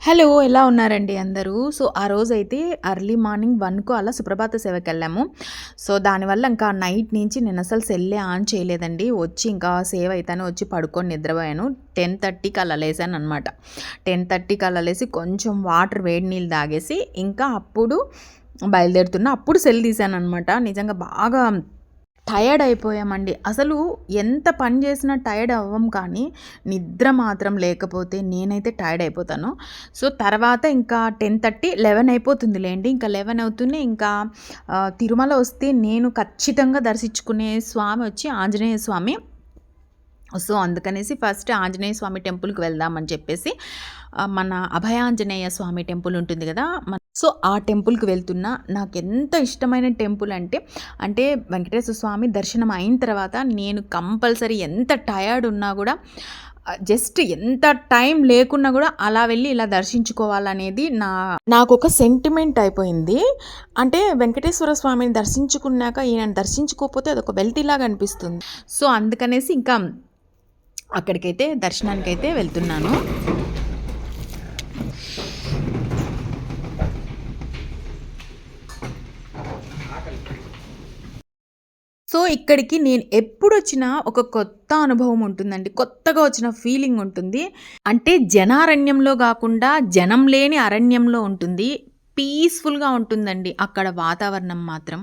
Hello! ఎలా ఉన్నారండి అందరూ? సో, ఆ రోజైతే ఎర్లీ మార్నింగ్ 1కు అలా సుప్రభాత సేవకెళ్ళాము. సో, దానివల్ల ఇంకా నైట్ నుంచి నేనసలు సెల్లే ఆన్ చేయలేదండి. వచ్చి ఇంకా సేవ అయితానే వచ్చి పడుకొని నిద్రపోయాను. 10:30కి అలా లేసాననమాట. 10:30కి అలా లేసి కొంచెం వాటర్ వేడి నీళ్ళు తాగేసి ఇంకా అప్పుడు బయలుదేరుతున్నా. అప్పుడు సెల్ తీశాననమాట. నిజంగా బాగా టయర్డ్ అయిపోయామండి. అసలు ఎంత పని చేసినా టయర్డ్ అవ్వం కానీ, నిద్ర మాత్రం లేకపోతే నేనైతే టయర్డ్ అయిపోతాను. సో, తర్వాత ఇంకా 10:30, 11 అయిపోతుందిలేండి. ఇంకా 11 అవుతూనే ఇంకా తిరుమల వస్తే నేను ఖచ్చితంగా దర్శించుకునే స్వామి వచ్చి ఆంజనేయ స్వామి. సో, అందుకనేసి ఫస్ట్ ఆంజనేయ స్వామి టెంపుల్‌కి వెళ్దామని చెప్పేసి మన అభయాంజనేయ స్వామి టెంపుల్ ఉంటుంది కదా! సో, ఆ టెంపుల్‌కి వెళ్తున్నా. నాకెంత ఇష్టమైన టెంపుల్ అంటే వెంకటేశ్వర స్వామి దర్శనం అయిన తర్వాత నేను కంపల్సరీ ఎంత టయర్డ్ ఉన్నా కూడా జస్ట్ ఎంత టైం లేకున్నా కూడా అలా వెళ్ళి ఇలా దర్శించుకోవాలనేది నాకొక సెంటిమెంట్ అయిపోయింది. అంటే వెంకటేశ్వర స్వామిని దర్శించుకున్నాక ఈయనని దర్శించుకోకపోతే అదొక వెల్తిలాగా అనిపిస్తుంది. సో, అందుకనేసి ఇంకా అక్కడికైతే దర్శనానికైతే వెళ్తున్నాను. సో, ఇక్కడికి నేను ఎప్పుడొచ్చినా ఒక కొత్త అనుభవం ఉంటుందండి. కొత్తగా వచ్చిన ఫీలింగ్ ఉంటుంది. అంటే జనారణ్యంలో గాకుండా జనం లేని అరణ్యంలో ఉంటుంది. పీస్‌ఫుల్‌గా ఉంటుందండి అక్కడ వాతావరణం మాత్రం.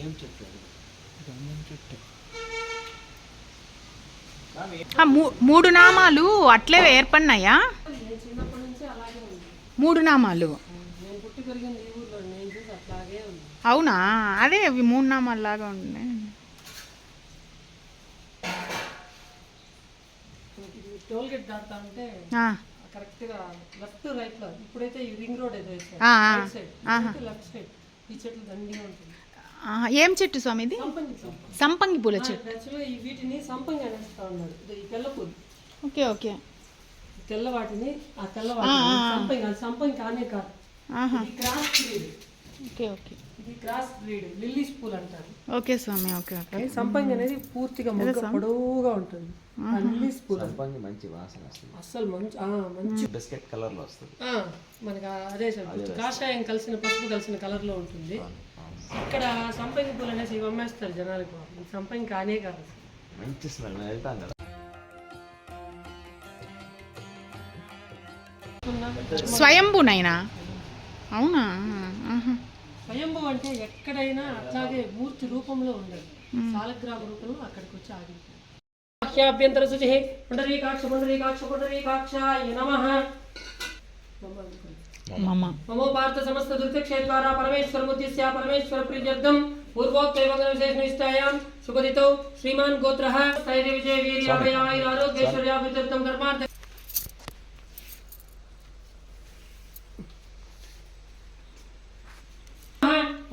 ఏం చెప్పారు? గంధం చెట్టు. 3 నామాలు అట్లే ఏర్పడినాయా? 3 నామాలు. అవునా? అదే అవి 3 నామాలు లాగా ఉన్నాయి. టోల్గేట్ దాటుతా ఉంటే కరెక్ట్గా లెఫ్ట్ రైట్ లో ఇప్పుడైతే ఈ రింగ్ రోడ్ ఏదో రైట్ సైడ్ లెఫ్ట్ సైడ్ ఈ చెట్లు దండిగా ఉంటుంది. ఏం చెట్టు స్వామి ఇది? సంపంగి పూల చెట్టు. యాక్చువల్గా వీటిని సంపంగి అనేస్తా ఉన్నారు. ఈ తెల్ల పూలు. Okay okay. తెల్ల వాటిని ఆ తెల్ల వాటిని సంపంగి, అది సంపంగి కానే కాదు. ఇది క్రాస్ బ్రీడ్. Okay okay. ఇది క్రాస్ బ్రీడ్ లిల్లీస్ పూలు అంటారు. ఓకే స్వామి. Okay okay. సంపంగి అనేది పూర్తిగా మొగ్గ పొడవుగా ఉంటుంది. లిల్లీస్ పూలు సంపంగి మంచి వాసన వస్తుంది. అసలు మంచి బిస్కెట్ కలర్ లో వస్తుంది. మనకి అదే సార్ కాషాయం కలిసిన పసుపు కలిసిన కలర్ లో ఉంటుంది. ఇక్కడ సంపంగి పూలు అనేసి ఇవి అమ్మేస్తారు జనాలకు. సంపంగి కానే కాదు, మంచి స్మెల్. వెళ్తాం కదా. స్వయంభూనైనా? అవునా? స్వయంభూ అంటే ఎక్కడైనా అట్లాగే మూర్తి రూపంలో ఉండదు, సాలగ్రామ రూపంలో అక్కడికి వచ్చి ఆగింది. వాక్యాభ్యంతర శుచి పుండరీకాక్ష పుండరీకాక్ష పుండరీకాక్షాయ నమః. మమో పార్థ సమస్త దుర్భిక్షేద్వారా పరమేశ్వరముద్దిశ్య పరమేశ్వర ప్రీత్యర్థం పూర్వోక్తైవంగ విశేషనిష్టాయాం సుగదితో శ్రీమాన్ గోత్రః స్థైర్య విజయ వీర్యాభయారోగ్యైశ్వర్యాభివృద్ధ్యర్థం కర్మార్థ.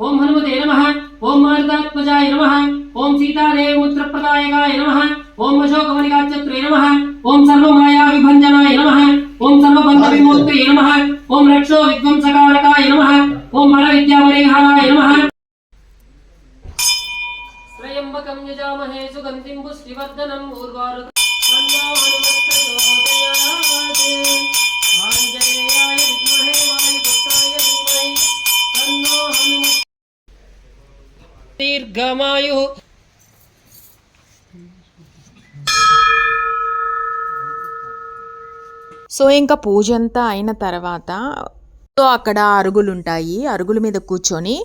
ఓం హనుమతే నమః. ఓం మారుతాత్మజాయ నమః. ఓం సీతాదేవి ముత్రప్రదాయకాయ నమః. ఓం అశోకమలికాచత్రే నమః. ఓం సర్వమాయా విభంజనాయ నమః. ఓం సర్వబంధ విమోక్తయే నమః. ఓం రక్షో విధ్వంసకారకాయ నమః. ఓం మర విద్యాపరిహారాయ నమః. త్రయంబకం యజామహే సుగంధిం పుష్టివర్ధనం ఊర్వారుకం ఆంజనేయాయ విద్మహే వాయుపుత్రాయ ధీమహి తన్నో హనుమత్. దీర్ఘమాయు. సో, ఇంకా పూజ అంతా అయిన తర్వాత సో అక్కడ అరుగులుంటాయి. అరుగుల మీద కూర్చొని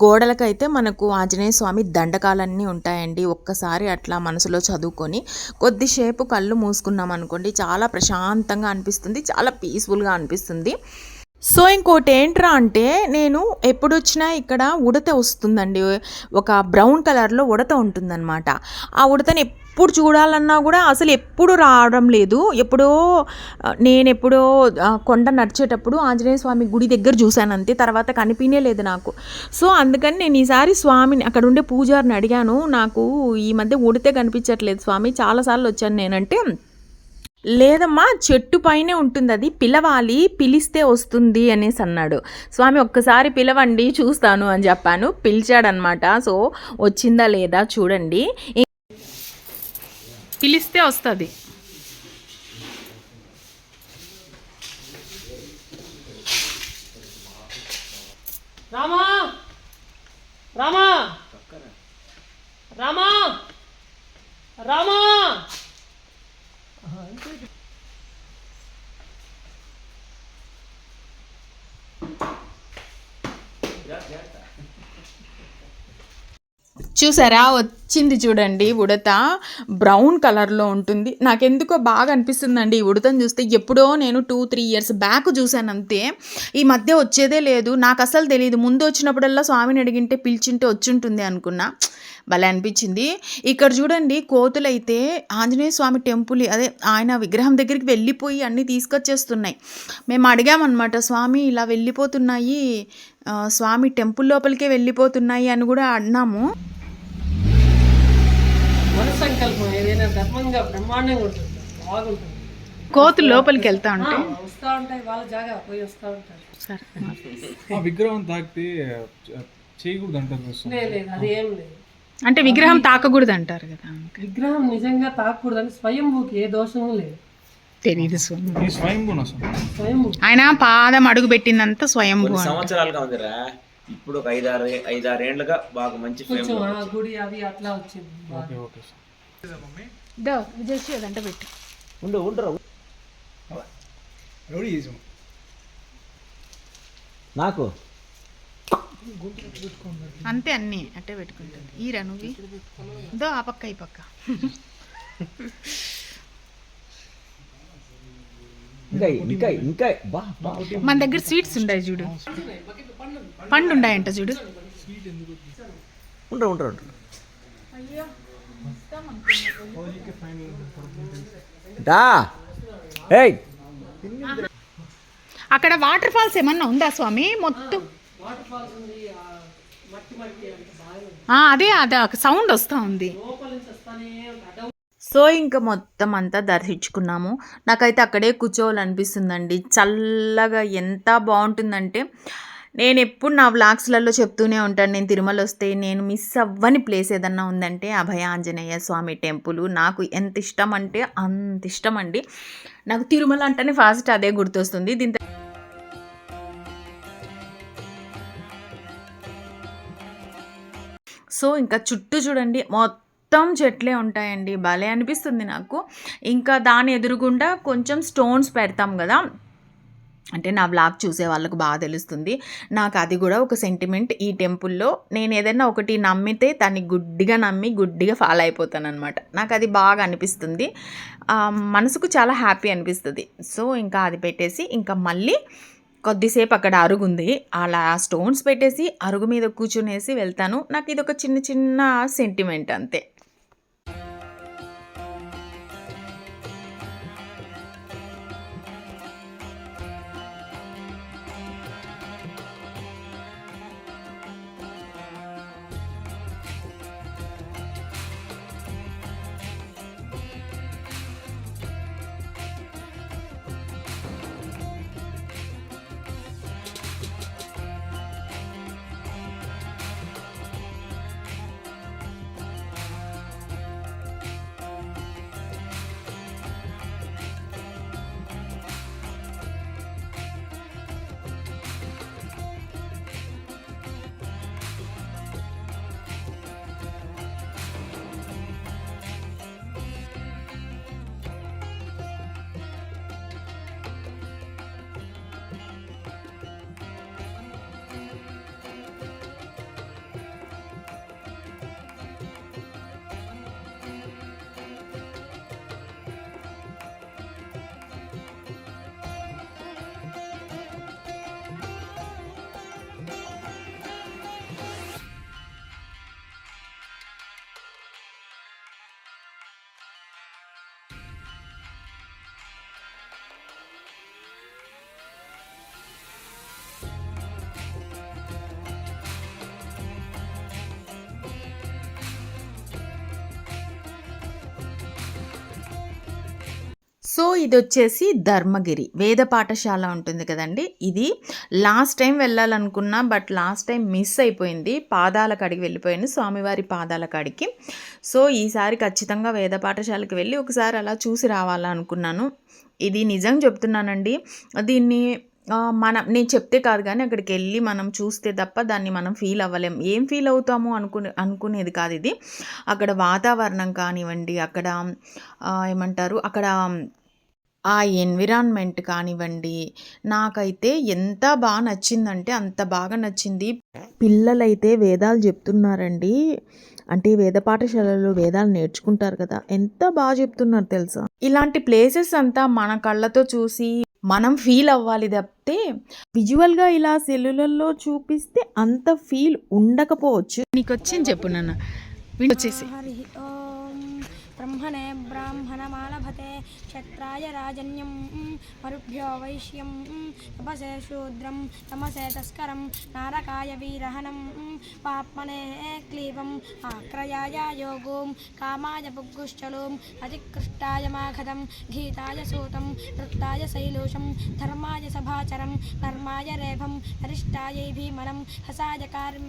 గోడలకైతే మనకు ఆంజనేయ స్వామి దండకాలన్నీ ఉంటాయండి. ఒక్కసారి అట్లా మనసులో చదువుకొని కొద్దిసేపు కళ్ళు మూసుకున్నాం అనుకోండి, చాలా ప్రశాంతంగా అనిపిస్తుంది, చాలా పీస్ఫుల్గా అనిపిస్తుంది. సో, ఇంకోటి ఏంట్రా అంటే నేను ఎప్పుడొచ్చినా ఇక్కడ ఉడత వస్తుందండి. ఒక బ్రౌన్ కలర్లో ఉడత ఉంటుందన్నమాట. ఆ ఉడతని ఎప్పుడు చూడాలన్నా కూడా అసలు ఎప్పుడు రావడం లేదు. నేనెప్పుడో కొండ నడిచేటప్పుడు ఆంజనేయ స్వామి గుడి దగ్గర చూశాను అంతే, తర్వాత కనిపించే లేదు నాకు. సో, అందుకని నేను ఈసారి స్వామిని అక్కడ ఉండే పూజారిని అడిగాను, నాకు ఈ మధ్య ఉడితే కనిపించట్లేదు స్వామి, చాలాసార్లు వచ్చాను నేనంటే లేదమ్మా చెట్టు పైనే ఉంటుంది, అది పిలవాలి, పిలిస్తే వస్తుంది అనేసి అన్నాడు. స్వామి ఒక్కసారి పిలవండి చూస్తాను అని చెప్పాను. పిలిచాడనమాట. సో వచ్చిందా లేదా చూడండి, పిలిస్తే వస్తుంది. రామా రామా రామా రామా చూసారా వచ్చింది చూడండి ఉడత. బ్రౌన్ కలర్లో ఉంటుంది. నాకెందుకో బాగా అనిపిస్తుందండి ఈ ఉడతను చూస్తే. ఎప్పుడో నేను 2-3 ఇయర్స్ బ్యాక్ చూశాను అంతే, ఈ మధ్య వచ్చేదే లేదు. నాకు అసలు తెలియదు. ముందు వచ్చినప్పుడల్లా స్వామిని అడిగింటే పిలిచింటే వచ్చుంటుంది అనుకున్నా. భలే అనిపించింది. ఇక్కడ చూడండి కోతులైతే ఆంజనేయ స్వామి టెంపుల్ అదే ఆయన విగ్రహం దగ్గరికి వెళ్ళిపోయి అన్నీ తీసుకొచ్చేస్తున్నాయి. మేము అడిగామన్నమాట, స్వామి ఇలా వెళ్ళిపోతున్నాయి, స్వామి టెంపుల్ లోపలికే వెళ్ళిపోతున్నాయి అని కూడా అన్నాము. మన సంకల్పం ఏదైనా ధర్మంగా బ్రహ్మాండంగా ఉంటుంది, బాగుంటుంది. కోతులు లోపలికి వెళ్తా ఉంటే వస్తూ ఉంటాయి, వాళ్ళ జాగా పోయి వస్తూ ఉంటారు. ఆ విగ్రహం తాకితే చేయకూడదు అంటారు. లేదు అది ఏం లేదు. అంటే విగ్రహం తాకకూడదు అంటారు కదా. విగ్రహం నిజంగా తాకూడదని స్వయంభూకి ఏ దోషము లేదు. తెలియదు ఈ స్వయంభూనా స్వయంభూ ఆయన పాదం అడుగు పెట్టిందంతా స్వయంభూ. సంవత్సరాలుగా ఉందిరా, ఇప్పుడు ఒక 5-6 ఏళ్ళుగా బాగా మంచి కొంచెం ఆ గుడి అవి అట్లా వచ్చింది. అదంట పెట్టు. ఉండరు నాకు అంతే అన్నీ అట్టే పెట్టుకుంటుంది. ఈరా నువ్వు దో ఆ పక్క ఈ పక్క. ఇంకా మన దగ్గర స్వీట్స్ ఉన్నాయి చూడు, పండు ఉన్నాయంట చూడు. ఉండరు అక్కడ వాటర్ ఫాల్స్ ఏమన్నా ఉందా స్వామి? మొత్తం వాటర్ ఫాల్స్ ఉంది, మట్టి మట్టి అంటే అదే సౌండ్ వస్తూ ఉంది. లోపల నుంచి వస్తానే సో ఇంకా మొత్తం అంతా దర్శించుకున్నాము. నాకైతే అక్కడే కూర్చోవాలనిపిస్తుందండి. చల్లగా ఎంత బాగుంటుందంటే, నేను ఎప్పుడు నా వ్లాగ్స్లలో చెప్తూనే ఉంటాను, నేను తిరుమల వస్తే నేను మిస్ అవ్వని ప్లేస్ ఏదన్నా ఉందంటే అభయ ఆంజనేయ స్వామి టెంపుల్. నాకు ఎంత ఇష్టం అంటే అంత ఇష్టం అండి. నాకు తిరుమల అంటేనే ఫస్ట్ అదే గుర్తొస్తుంది. సో ఇంకా చుట్టూ చూడండి మొత్తం చెట్లే ఉంటాయండి. భలే అనిపిస్తుంది నాకు. ఇంకా దాని ఎదురుగుండా కొంచెం స్టోన్స్ పెడతాం కదా, అంటే నా బ్లాగ్ చూసే వాళ్ళకు బాగా తెలుస్తుంది. నాకు అది కూడా ఒక సెంటిమెంట్. ఈ టెంపుల్లో నేను ఏదైనా ఒకటి నమ్మితే దాన్ని గుడ్డిగా నమ్మి గుడ్డిగా ఫాలో అయిపోతాను అనమాట. నాకు అది బాగా అనిపిస్తుంది, మనసుకు చాలా హ్యాపీ అనిపిస్తుంది. సో ఇంకా అది పెట్టేసి ఇంకా మళ్ళీ కొద్దిసేపు అక్కడ అరుగు ఉంది, అలా స్టోన్స్ పెట్టేసి అరుగు మీద కూర్చునేసి వెళ్తాను. నాకు ఇది ఒక చిన్న చిన్న సెంటిమెంట్ అంతే. సో ఇది వచ్చేసి ధర్మగిరి వేద పాఠశాల ఉంటుంది కదండి. ఇది లాస్ట్ టైం వెళ్ళాలనుకున్నా, బట్ లాస్ట్ టైం మిస్ అయిపోయింది. పాదాల కాడికి వెళ్ళిపోయాను, స్వామివారి పాదాల కాడికి. సో ఈసారి ఖచ్చితంగా వేద పాఠశాలకు వెళ్ళి ఒకసారి అలా చూసి రావాలనుకున్నాను. ఇది నిజం చెప్తున్నానండి. దీన్ని నేను చెప్తే కాదు కానీ అక్కడికి వెళ్ళి మనం చూస్తే తప్ప దాన్ని మనం ఫీల్ అవ్వలేం. ఏం ఫీల్ అవుతాము అనుకునేది కాదు ఇది. అక్కడ వాతావరణం కానివ్వండి, అక్కడ ఏమంటారు, అక్కడ ఆ ఎన్విరాన్మెంట్ కానివ్వండి, నాకైతే ఎంత బాగా నచ్చిందంటే అంత బాగా నచ్చింది. పిల్లలైతే వేదాలు చెప్తున్నారండి. అంటే వేద పాఠశాలలో వేదాలు నేర్చుకుంటారు కదా, ఎంత బాగా చెప్తున్నారు తెలుసా. ఇలాంటి ప్లేసెస్ అంతా మన కళ్ళతో చూసి మనం ఫీల్ అవ్వాలి తప్పితే విజువల్గా ఇలా సెల్లులలో చూపిస్తే అంత ఫీల్ ఉండకపోవచ్చు. నీకు వచ్చింది చెప్పు నాన్న, వచ్చేసి బ్రహ్మణే బ్రాహ్మణమాలభతే క్షత్రాయ రాజన్యం మరుభ్యో వైశ్యం తపసే శూద్రం తమసే తస్కరం నారకాయ వీరహనం పాప్మనే క్లీవం ఆక్రయాయ యోగోం కామాయ పుగ్గుశ్చలోం అతికృష్టాయ మాఘదం గీతాయ సూతం నృత్తాయ శైలోషం ధర్మాయ సభాచరం నర్మాయ రేభం హరిష్టాయ భీమనం హసాయ కార్యం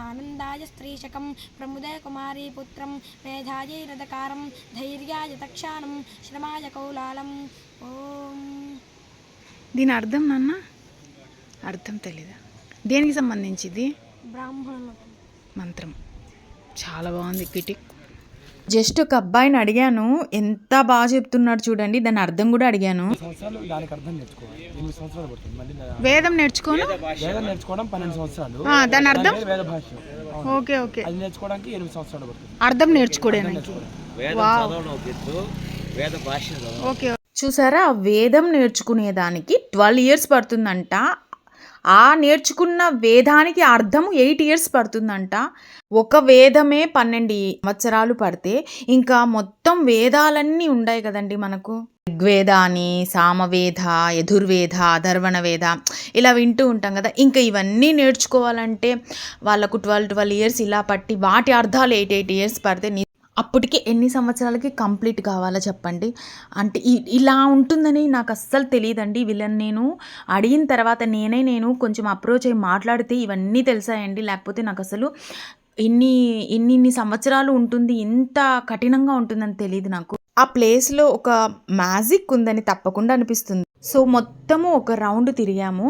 ఆనందాయ స్త్రీశకం ప్రముదే కుమారీ పుత్రం మేధాయై రథకారం ధైర్యాయ తక్షానం శ్రమాయ కౌలాలం. ఓం. దీని అర్థం నాన్న, అర్థం తెలీదా? దేనికి సంబంధించింది? బ్రాహ్మణుల మంత్రం. చాలా బాగుంది కిటి. జస్ట్ ఒక అబ్బాయిని అడిగాను, ఎంత బాగా చెప్తున్నాడు చూడండి. దాని అర్థం కూడా అడిగాను. వేదం నేర్చుకోను, వేదం నేర్చుకోవడం 12 సంవత్సరాలు. దాని అర్థం వేద భాష. Okay okay. అది నేర్చుకోవడానికి 8 సంవత్సరాలు పడుతుంది. అర్థం నేర్చుకోవడానికి. ఓకే. చూసారా, వేదం నేర్చుకునేదానికి 12 years పడుతుందంట. ఆ నేర్చుకున్న వేదానికి అర్థము 8 years పడుతుందంట. ఒక వేదమే 12 సంవత్సరాలు పడితే ఇంకా మొత్తం వేదాలన్నీ ఉన్నాయి కదండి మనకు. ఋగ్వేద అని, సామవేద, యజుర్వేద, అథర్వణ వేద ఇలా వింటూ ఉంటాం కదా. ఇంకా ఇవన్నీ నేర్చుకోవాలంటే వాళ్ళకు 12 years ఇలా పట్టి వాటి అర్థాలు 8 years పడితే అప్పటికి ఎన్ని సంవత్సరాలకి కంప్లీట్ కావాలో చెప్పండి. అంటే ఇలా ఉంటుందని నాకు అస్సలు తెలియదండి. వీళ్ళని నేను అడిగిన తర్వాత నేను కొంచెం అప్రోచ్ అయ్యి మాట్లాడితే ఇవన్నీ తెలిసాయండి. లేకపోతే నాకు అసలు ఇన్ని సంవత్సరాలు ఉంటుంది, ఇంత కఠినంగా ఉంటుందని తెలియదు నాకు. ఆ ప్లేస్లో ఒక మ్యాజిక్ ఉందని తప్పకుండా అనిపిస్తుంది. సో మొత్తము ఒక రౌండ్ తిరిగాము.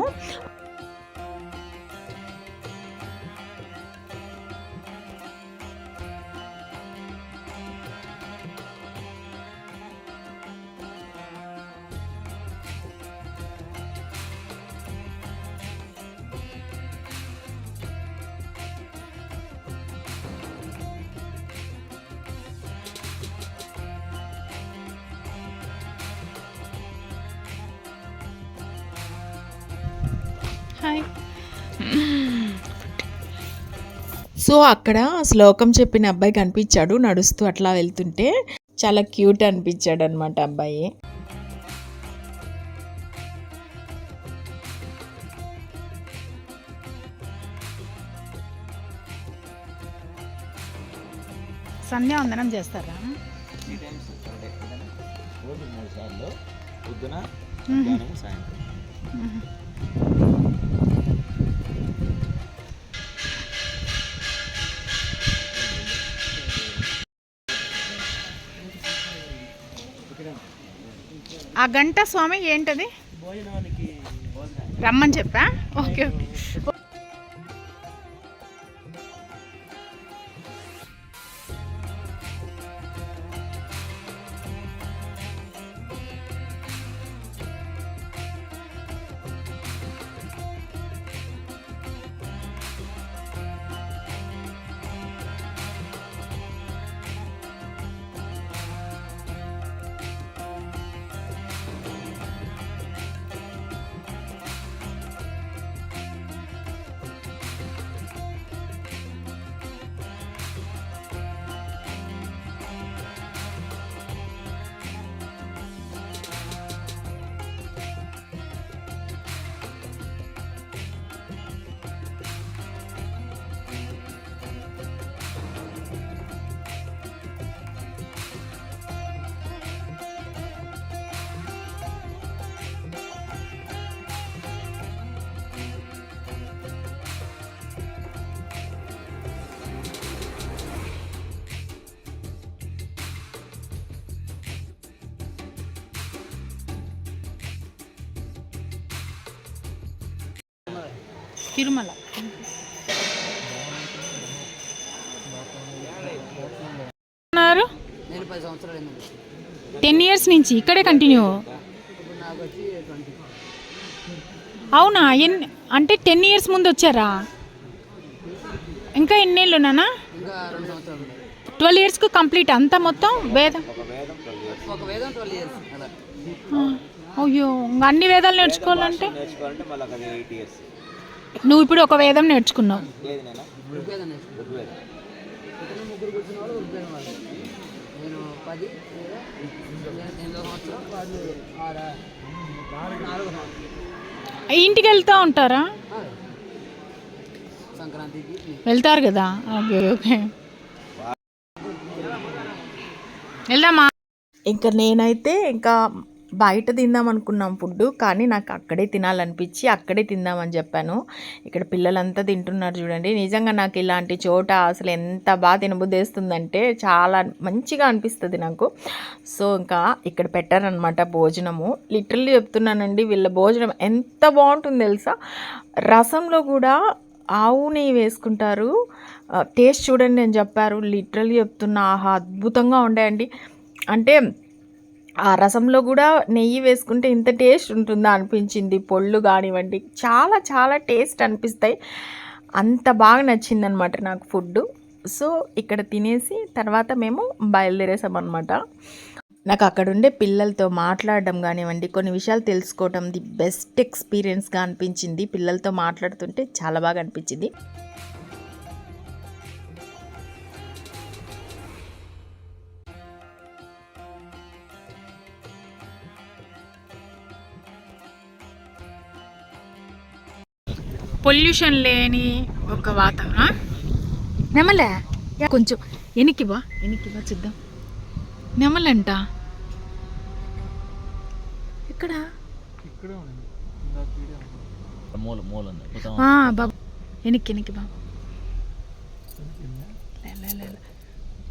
హాయ్. సో అక్కడ శ్లోకం చెప్పిన అబ్బాయి కనిపించాడు నడుస్తూ అట్లా వెళ్తుంటే. చాలా క్యూట్ అనిపించాడు అనమాట అబ్బాయి. సంధ్యావందనం చేస్తారా? రోజు 3 సార్లు, పొద్దున, మధ్యాహ్నం, సాయంత్రం. ఆ గంట స్వామి ఏంటది? రమ్మని చెప్పా. Okay okay. తిరుమల. ఉన్నారు 10 ఇయర్స్ నుంచి ఇక్కడే కంటిన్యూ. అవునా? అంటే 10 ఇయర్స్ ముందు వచ్చారా? ఇంకా ఎన్నేళ్ళు నానా? 12 ఇయర్స్కు కంప్లీట్ అంతా మొత్తం వేదం. అయ్యో, అన్ని వేదాలు నేర్చుకోవాలంటే నువ్వు ఇప్పుడు ఒక వేదం నేర్చుకున్నావు. ఇంటికి వెళ్తూ ఉంటారా? వెళ్తారు కదా. ఓకే ఓకే, వెళ్దామా? ఇంకా నేనైతే ఇంకా బయట తిందాం అనుకున్నాం ఫుడ్, కానీ నాకు అక్కడే తినాలనిపించి అక్కడే తిందామని చెప్పాను. ఇక్కడ పిల్లలంతా తింటున్నారు చూడండి. నిజంగా నాకు ఇలాంటి చోట అసలు ఎంత బాగా తినబుద్దేస్తుందంటే చాలా మంచిగా అనిపిస్తుంది నాకు. సో ఇంకా ఇక్కడ పెట్టారనమాట భోజనము. లిటరల్లీ చెప్తున్నానండి, వీళ్ళ భోజనం ఎంత బాగుంటుంది తెలుసా. రసంలో కూడా ఆవు నెయ్యి వేసుకుంటారు. టేస్ట్ చూడండి అని చెప్పారు. లిటరల్లీ చెప్తున్నా, ఆహా అద్భుతంగా ఉండేయండి. అంటే ఆ రసంలో కూడా నెయ్యి వేసుకుంటే ఇంత టేస్ట్ ఉంటుందా అనిపించింది. పొళ్ళు కానివ్వండి చాలా చాలా టేస్ట్ అనిపిస్తాయి. అంత బాగా నచ్చిందనమాట నాకు ఫుడ్. సో ఇక్కడ తినేసి తర్వాత మేము బయలుదేరేసామన్నమాట. నాకు అక్కడ ఉండే పిల్లలతో మాట్లాడడం కానివ్వండి, కొన్ని విషయాలు తెలుసుకోవడం ది బెస్ట్ ఎక్స్పీరియన్స్గా అనిపించింది. పిల్లలతో మాట్లాడుతుంటే చాలా బాగా అనిపించింది. పొల్యూషన్ లేని ఒక వాతావరణం. నెమలే కొంచెం ఎనికివా చూద్దాం. నెమలంట ఇక్కడ బాబు, ఎనికి బాబు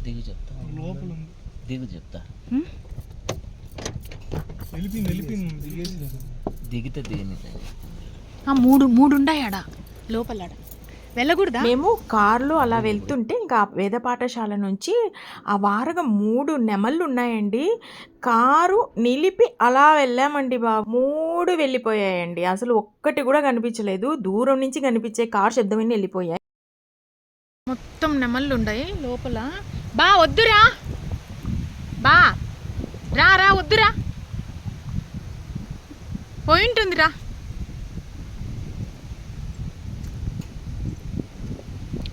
దిగు చెప్తా, దిగు చెప్తా. దిగితే దిగని మూడు ఉండాయాడ లోపల వెళ్ళకూడదా? మేము కారులో అలా వెళ్తుంటే ఇంకా వేద పాఠశాల నుంచి ఆ వారగా 3 నెమళ్ళు ఉన్నాయండి. కారు నిలిపి అలా వెళ్ళామండి బాబు, 3 వెళ్ళిపోయాయండి. అసలు ఒక్కటి కూడా కనిపించలేదు. దూరం నుంచి కనిపించే కారు శబ్దమని వెళ్ళిపోయాయి. మొత్తం నెమళ్ళు ఉన్నాయి లోపల. బా వద్దురా, బా రా వద్దురా, పోయింటుందిరా.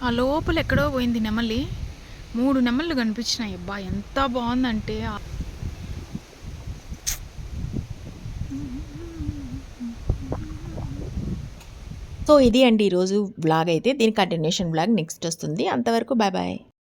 ఆ లోపల ఎక్కడో పోయింది నెమలి. 3 నెమళ్ళు కనిపించినాయి. అబ్బా ఎంత బాగుందంటే. సో ఇది అండి ఈరోజు వ్లాగ్ అయితే. దీని కంటిన్యూషన్ వ్లాగ్ నెక్స్ట్ వస్తుంది. అంతవరకు బాయ్ బాయ్.